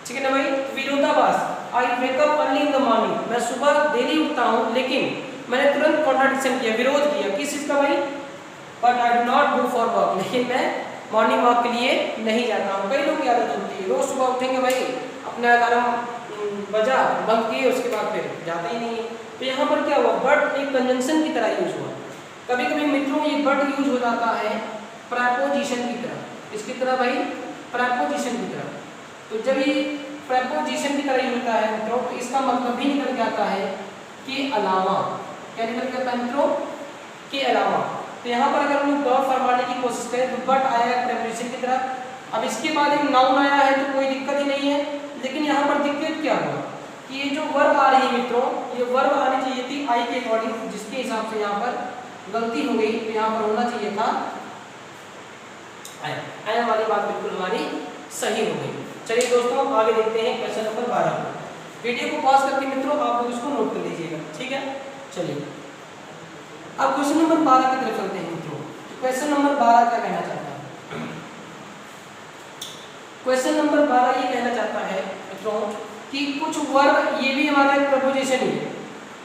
ठीक है ना भाई, विरोधाभास। I wake up early in the morning, मैं सुबह देरी उठता हूँ, लेकिन मैंने तुरंत कॉन्ट्राडिक्शन किया, विरोध किया किस चीज का भाई, but I do not go for walk, लेकिन मैं मॉर्निंग वॉक के लिए नहीं जाता हूँ। कई लोग की आदत होती है, रोज सुबह उठेंगे भाई, अपना अलार्म बजा बंद किए, उसके बाद फिर जाते ही नहीं है। तो यहाँ पर क्या हुआ, बट एक कंजंक्शन की तरह यूज हुआ। कभी कभी मित्रों ये बट यूज हो जाता है प्रेपोजिशन की तरह। इसकी तरह भाई, प्रेपोजिशन की तरह। तो जब ये प्रेपोजिशन की तरह होता है मित्रों, तो इसका मतलब भी निकल के आता है कि अलावा। क्या निकल के आता है मित्रों, के अलावा। तो यहाँ पर अगर हम लोग डॉट फॉर्माने की कोशिश करें तो बट आया है प्रेपोजिशन की तरह। अब इसके बाद एक नाउन आया है तो कोई दिक्कत ही नहीं है, लेकिन यहाँ पर दिक्कत क्या हुआ कि ये जो वर्ब आ रही है मित्रों, ये वर्ब आनी चाहिए थी आई के अकॉर्डिंग, जिसके हिसाब से यहाँ पर गलती हो गई। तो यहाँ पर होना चाहिए था आई वाली बात बिल्कुल हमारी सही हो गई। चलिए दोस्तों आगे देखते हैं क्वेश्चन नंबर 12। वीडियो को पॉज करके मित्रों आप लोग इसको नोट कर लीजिएगा, ठीक है। चलिए अब क्वेश्चन नंबर 12 की तरफ चलते हैं मित्रों। क्वेश्चन नंबर 12 क्या कहना चाहता है, क्वेश्चन नंबर 12 ये कहना चाहता है मित्रों कि कुछ वर्ब, ये भी हमारा एक प्रपोजिशन ही है,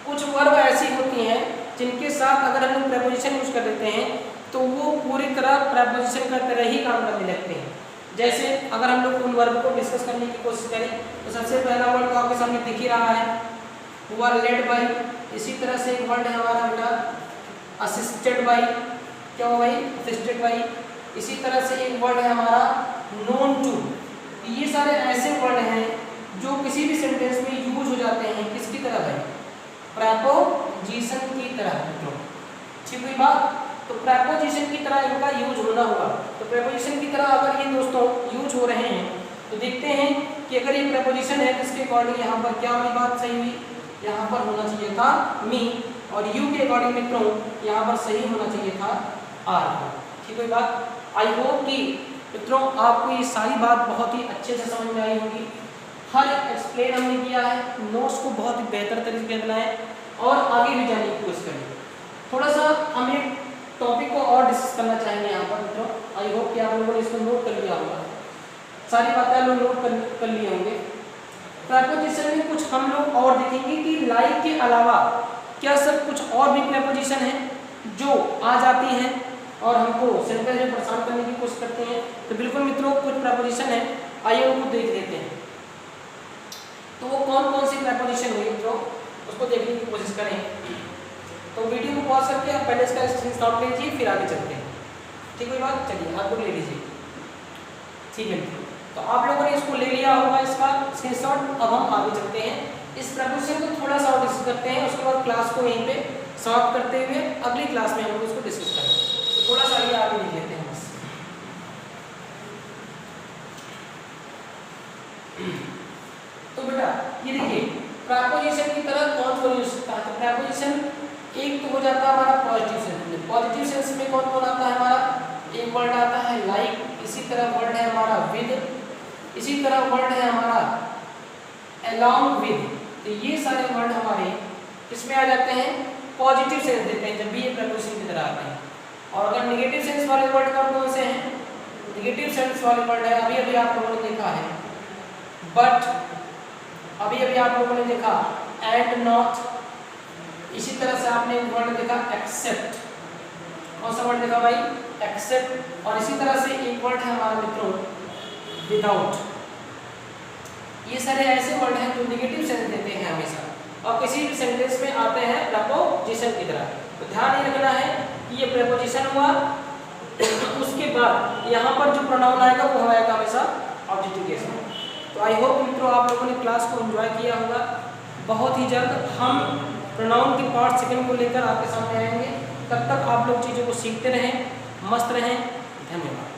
कुछ वर्ब ऐसी होती हैं जिनके साथ अगर हम लोग प्रपोजिशन यूज कर देते हैं तो वो पूरी तरह प्रपोजिशन का तरह ही काम करने लगते हैं। जैसे अगर हम लोग उन वर्ब को डिस्कस करने की कोशिश करें तो सबसे पहला वर्ड तो आपके सामने दिख ही रहा है, हुआ लेड बाई। इसी तरह से एक वर्ड है हमारा बेटा असिस्टेड बाई। क्या हुआ भाई, असिस्टेड बाई। इसी तरह से एक वर्ड है हमारा नोन टू। ये सारे ऐसे वर्ड हैं जो किसी भी सेंटेंस में यूज हो जाते हैं किसकी तरह है, प्रपोजिशन की तरह मित्रों। ठीक हुई बात। तो प्रेपोजिशन की तरह इनका यूज होना होगा। तो प्रेपोजिशन की तरह अगर ये दोस्तों यूज हो रहे हैं तो देखते हैं कि अगर ये प्रेपोजिशन है तो इसके अकॉर्डिंग यहाँ पर क्या वाली बात सही हुई, यहाँ पर होना चाहिए था मी, और यू के अकॉर्डिंग मित्रों यहाँ पर सही होना चाहिए था आर। ठीक है बात। आई होप कि मित्रों आपको ये सारी बात बहुत ही अच्छे से समझ में आई होगी। हर एक्सप्लेन हमने किया है, नोट्स को बहुत ही बेहतर तरीके से बनाए और आगे भी जाने की कोशिश करें। थोड़ा सा हमें टॉपिक को और डिस्कस करना चाहेंगे यहाँ पर मित्रों। आई होप कि आप लोगों ने इसको नोट कर लिया होगा, सारी बातें आप लोग नोट कर लिए होंगे। प्रेपोजिशन में कुछ हम लोग और देखेंगे कि लाइक के अलावा क्या सब कुछ और भी प्रेपोजिशन हैं जो आ जाती हैं और हमको सेंटेंस में परेशान करने की कोशिश करते हैं। तो बिल्कुल मित्रों कुछ प्रेपोजिशन है, आइए उनको देख लेते हैं। तो वो कौन कौन सी प्रेपोजिशन हुई मित्रों, उसको देखने की कोशिश करें। तो वीडियो को पॉज करके आप पहले इसका स्क्रीनशॉट ले लीजिए, फिर आगे चलते हैं। ठीक है बात, चलिए आप लोग ले लीजिए। ठीक है मित्रों, तो आप लोगों ने इसको ले लिया होगा इसका स्क्रीनशॉट। अब हम आगे चलते हैं, इस प्रेपोजिशन को थोड़ा सा और डिस्कस करते हैं, उसके बाद क्लास को यहीं पे समाप्त करते हुए अगली क्लास में हम लोग इसको डिस्कस करेंगे। तो थोड़ा सा ये आगे देख लेते हैं बस। तो बेटा ये देखिए प्रेपोजिशन की तरह कौन कौन यूज करता है। तो प्रेपोजिशन एक तो हो जाता है हमारा पॉजिटिव सेंस में। पॉजिटिव सेंस में कौन कौन आता है हमारा, एक वर्ड आता है लाइक, इसी तरह वर्ड है हमारा विद, इसी तरह वर्ड है हमारा along with। तो ये सारे वर्ड हमारे किसमें आ जाते हैं, पॉजिटिव सेंस देते हैं जब भी ये प्रेपोजिशन की तरह आते हैं। और अगर नेगेटिव सेंस वाले वर्ड कौन कौन से हैं, नेगेटिव सेंस वाले वर्ड है अभी अभी आप लोगों ने देखा है बट, अभी अभी आप लोगों ने देखा एंड नॉट, इसी तरह से आपने वर्ड देखा एक्सेप्ट, कौन सा वर्ड देखा भाई, एक्सेप्ट। और इसी तरह से एक वर्ड है हमारा मित्रों विदाउट। ये सारे ऐसे वर्ड हैं जो नेगेटिव सेंस देते हैं हमेशा और किसी भी सेंटेंस में आते हैं प्रपोजिशन की तरह। तो ध्यान ये रखना है कि ये प्रपोजिशन हुआ, उसके बाद यहाँ पर जो प्रोनाउन आएगा वो आएगा हमेशा ऑब्जेक्टिव केस में। तो आई होप मित्रों आप लोगों ने क्लास को एंजॉय किया होगा। बहुत ही जल्द हम प्रोनाउन के पार्ट सेकंड को लेकर आपके सामने आएंगे। तब तक आप लोग चीज़ों को सीखते रहें, मस्त रहें। धन्यवाद।